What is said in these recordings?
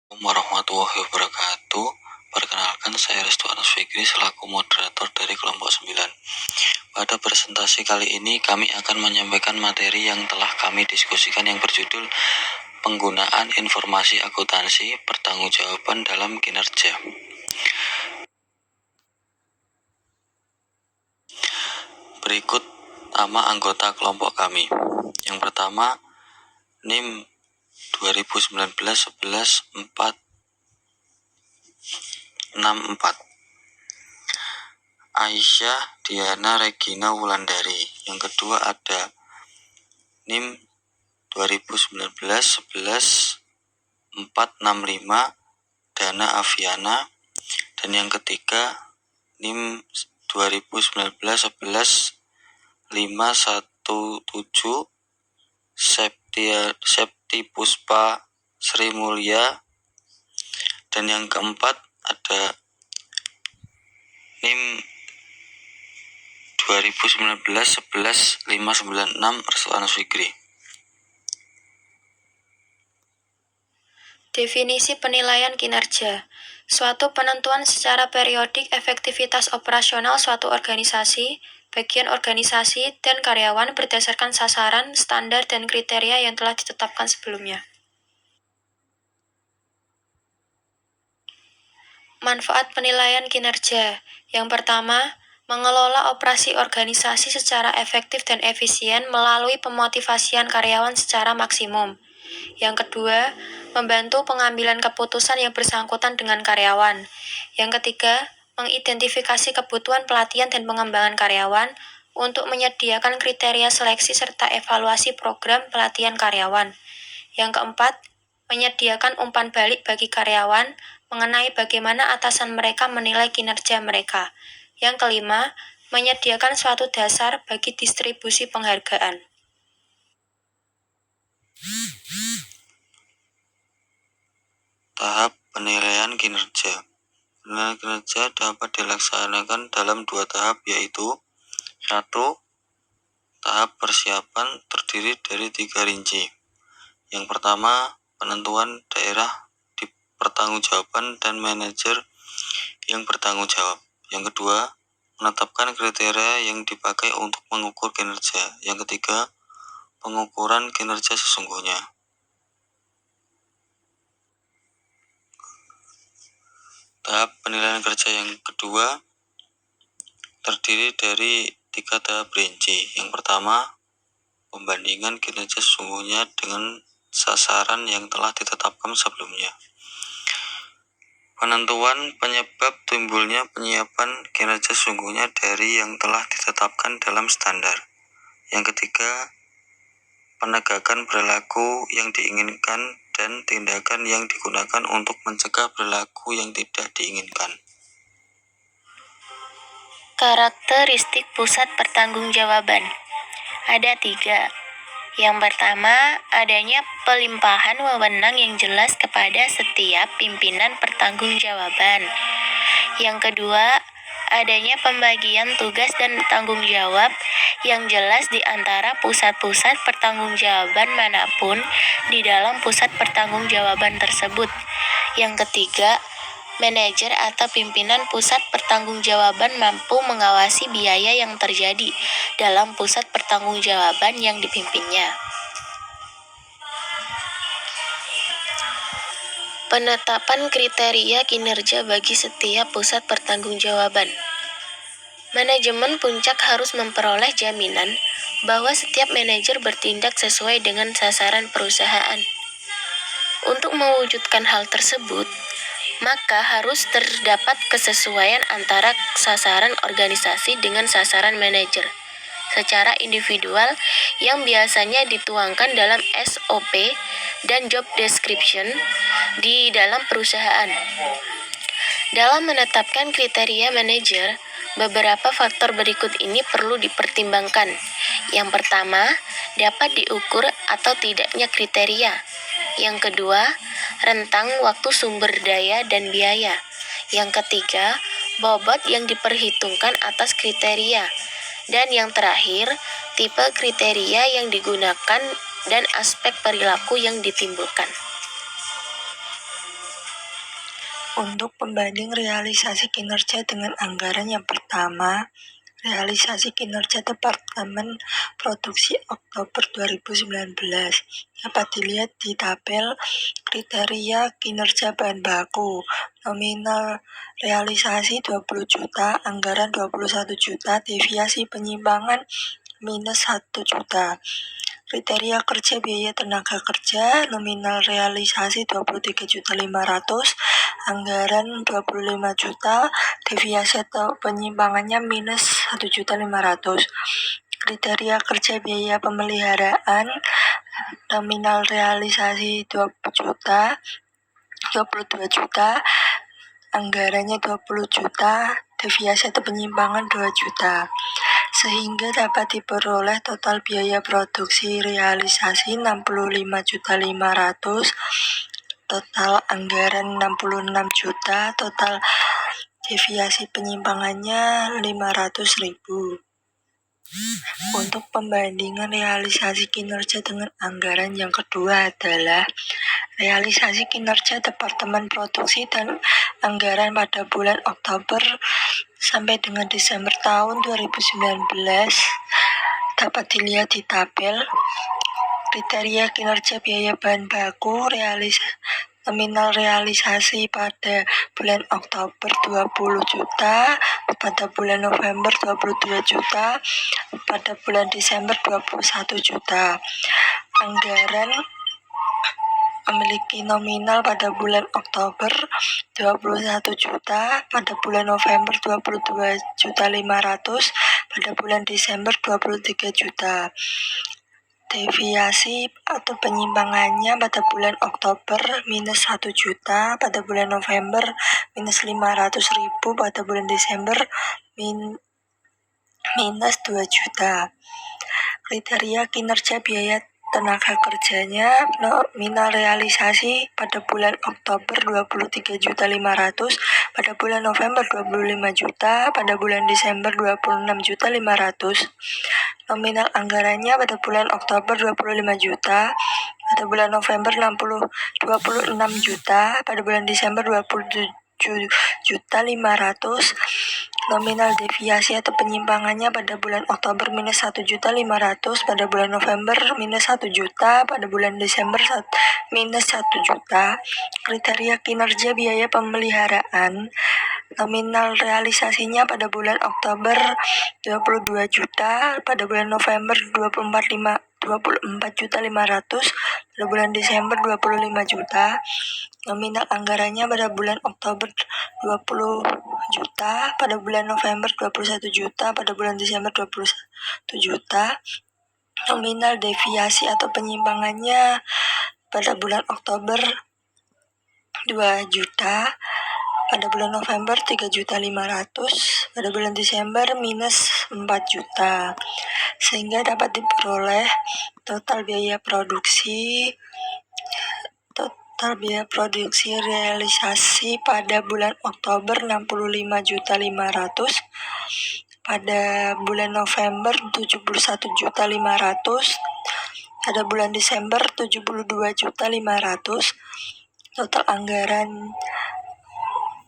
Warahmatullahi wabarakatuh. Perkenalkan, saya Restu Anus Fikri selaku moderator dari kelompok 9. Pada presentasi kali ini kami akan menyampaikan materi yang telah kami diskusikan yang berjudul penggunaan informasi akuntansi pertanggungjawaban dalam kinerja. Berikut nama anggota kelompok kami. Yang pertama, NIM 2019-11-464 Aisyah Diana Regina Wulandari. Yang kedua ada NIM 2019-11-465 Dana Aviana. Dan yang ketiga NIM 2019-11-517 Septi Puspa Sri Mulya. Dan yang keempat ada NIM 2019-11-596 Restu Anus Fikri. Definisi penilaian kinerja. Suatu penentuan secara periodik efektivitas operasional suatu organisasi, bagian organisasi, dan karyawan berdasarkan sasaran, standar, dan kriteria yang telah ditetapkan sebelumnya. Manfaat penilaian kinerja. Yang pertama, mengelola operasi organisasi secara efektif dan efisien melalui pemotivasian karyawan secara maksimum. Yang kedua, membantu pengambilan keputusan yang bersangkutan dengan karyawan. Yang ketiga, mengidentifikasi kebutuhan pelatihan dan pengembangan karyawan untuk menyediakan kriteria seleksi serta evaluasi program pelatihan karyawan. Yang keempat, menyediakan umpan balik bagi karyawan mengenai bagaimana atasan mereka menilai kinerja mereka. Yang kelima, menyediakan suatu dasar bagi distribusi penghargaan. Tahap penilaian kinerja. Penilaian kinerja dapat dilaksanakan dalam 2 tahap, yaitu 1. Tahap persiapan terdiri dari 3 rinci. Yang pertama, penentuan daerah di pertanggungjawaban dan manajer yang bertanggung jawab. Yang kedua, menetapkan kriteria yang dipakai untuk mengukur kinerja. Yang ketiga, pengukuran kinerja sesungguhnya. Tahap penilaian kerja yang kedua terdiri dari 3 tahap rinci. Yang pertama, pembandingan kinerja sesungguhnya dengan sasaran yang telah ditetapkan sebelumnya. Penentuan penyebab timbulnya penyiapan kinerja sesungguhnya dari yang telah ditetapkan dalam standar. Yang ketiga, penegakan perilaku yang diinginkan dan tindakan yang digunakan untuk mencegah perilaku yang tidak diinginkan. Karakteristik pusat pertanggungjawaban. Ada 3. Yang pertama, adanya pelimpahan wewenang yang jelas kepada setiap pimpinan pertanggungjawaban. Yang kedua, adanya pembagian tugas dan tanggung jawab yang jelas di antara pusat-pusat pertanggungjawaban manapun di dalam pusat pertanggungjawaban tersebut. Yang ketiga, manajer atau pimpinan pusat pertanggungjawaban mampu mengawasi biaya yang terjadi dalam pusat pertanggungjawaban yang dipimpinnya. Penetapan kriteria kinerja bagi setiap pusat pertanggungjawaban. Manajemen puncak harus memperoleh jaminan bahwa setiap manajer bertindak sesuai dengan sasaran perusahaan. Untuk mewujudkan hal tersebut, maka harus terdapat kesesuaian antara sasaran organisasi dengan sasaran manajer secara individual yang biasanya dituangkan dalam SOP dan job description di dalam perusahaan. Dalam menetapkan kriteria manajer, beberapa faktor berikut ini perlu dipertimbangkan. Yang pertama, dapat diukur atau tidaknya kriteria. Yang kedua, rentang waktu sumber daya dan biaya. Yang ketiga, bobot yang diperhitungkan atas kriteria. Dan yang terakhir, tipe kriteria yang digunakan dan aspek perilaku yang ditimbulkan. Untuk pembanding realisasi kinerja dengan anggaran yang pertama, realisasi kinerja Departemen Produksi Oktober 2019 dapat dilihat di tabel kriteria kinerja bahan baku. Nominal realisasi 20 juta, anggaran 21 juta, deviasi penyimpangan minus 1 juta. Kriteria kerja biaya tenaga kerja, nominal realisasi 23.500.000, anggaran 25 juta, deviasi atau penyimpangannya minus 1.500.000. Kriteria kerja biaya pemeliharaan, nominal realisasi 20 juta, 22 juta, anggarannya 20 juta, deviasi atau penyimpangan 2 juta. Sehingga dapat diperoleh total biaya produksi realisasi 65.500.000, total anggaran 66 juta, total deviasi penyimpangannya 500.000. Untuk pembandingan realisasi kinerja dengan anggaran yang kedua adalah realisasi kinerja Departemen Produksi dan Anggaran pada bulan Oktober sampai dengan Desember tahun 2019 dapat dilihat di tabel kriteria kinerja biaya bahan baku, nominal realisasi pada bulan Oktober 20 juta, pada bulan November 22 juta, pada bulan Desember 21 juta. Anggaran memiliki nominal pada bulan Oktober 21 juta, pada bulan November 22.500.000, pada bulan Desember 23 juta. Deviasi atau penyimpangannya pada bulan Oktober minus 1 juta, pada bulan November minus 500.000, pada bulan Desember minus 2 juta. Kriteria kinerja biaya tenaga kerjanya, nominal realisasi pada bulan Oktober 23.500.000, pada bulan November 25 juta, pada bulan Desember 26.500.000. Nominal anggarannya pada bulan Oktober 25 juta, pada bulan November 26 juta, pada bulan Desember 27.500.000. Nominal deviasi atau penyimpangannya pada bulan Oktober minus 1.500.000, pada bulan November minus 1 juta, pada bulan Desember minus 1 juta. Kriteria kinerja biaya pemeliharaan, nominal realisasinya pada bulan Oktober 22 juta, pada bulan November 24.500.000, pada bulan Desember 25 juta. Nominal anggarannya pada bulan Oktober 20 juta, pada bulan November 21 juta, pada bulan Desember 21 juta. Nominal deviasi atau penyimpangannya pada bulan Oktober 2 juta, pada bulan November 3.500.000, pada bulan Desember minus 4 juta. Sehingga dapat diperoleh total biaya produksi realisasi pada bulan Oktober 65.500.000, pada bulan November 71.500.000, pada bulan Desember 72.500.000. Total anggaran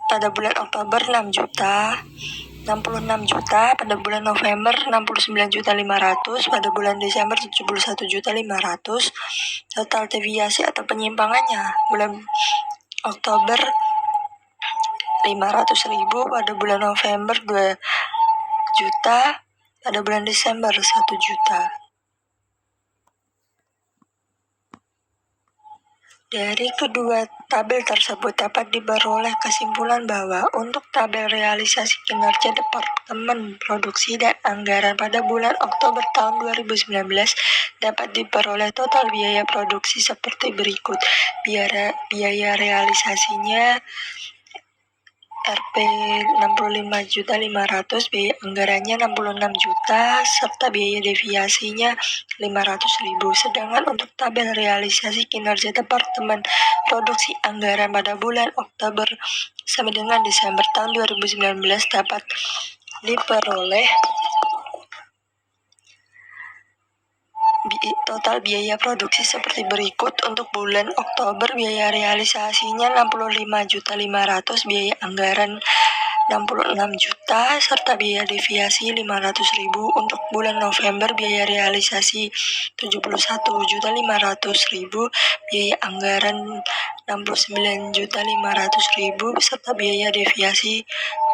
pada bulan Oktober 66 juta, pada bulan November 69.500.000, pada bulan Desember 71.500.000. Total deviasi atau penyimpangannya bulan Oktober 500.000, pada bulan November 2 juta, pada bulan Desember 1 juta. Dari kedua tabel tersebut dapat diperoleh kesimpulan bahwa untuk tabel realisasi kinerja Departemen Produksi dan Anggaran pada bulan Oktober tahun 2019 dapat diperoleh total biaya produksi seperti berikut. Biaya realisasinya Rp 65.500.000, biaya anggarannya 66 juta, serta biaya deviasinya 500.000. Sedangkan untuk tabel realisasi kinerja Departemen Produksi Anggaran pada bulan Oktober sampai dengan Desember tahun 2019 dapat diperoleh Total biaya produksi seperti berikut. Untuk bulan Oktober biaya realisasinya 65.500.000, biaya anggaran 66 juta, serta biaya deviasi 500.000. Untuk bulan November biaya realisasi 71.500.000, biaya anggaran 69.500.000, serta biaya deviasi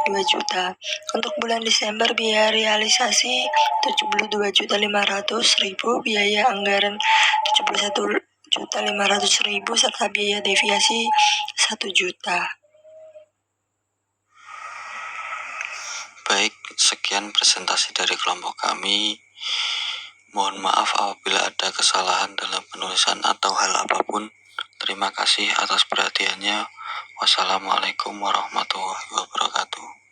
2 juta. Untuk bulan Desember biaya realisasi 72.500.000, biaya anggaran 71.500.000, serta biaya deviasi 1 juta. Baik, sekian presentasi dari kelompok kami. Mohon maaf apabila ada kesalahan dalam penulisan atau hal apapun. Terima kasih atas perhatiannya. Wassalamualaikum warahmatullahi wabarakatuh.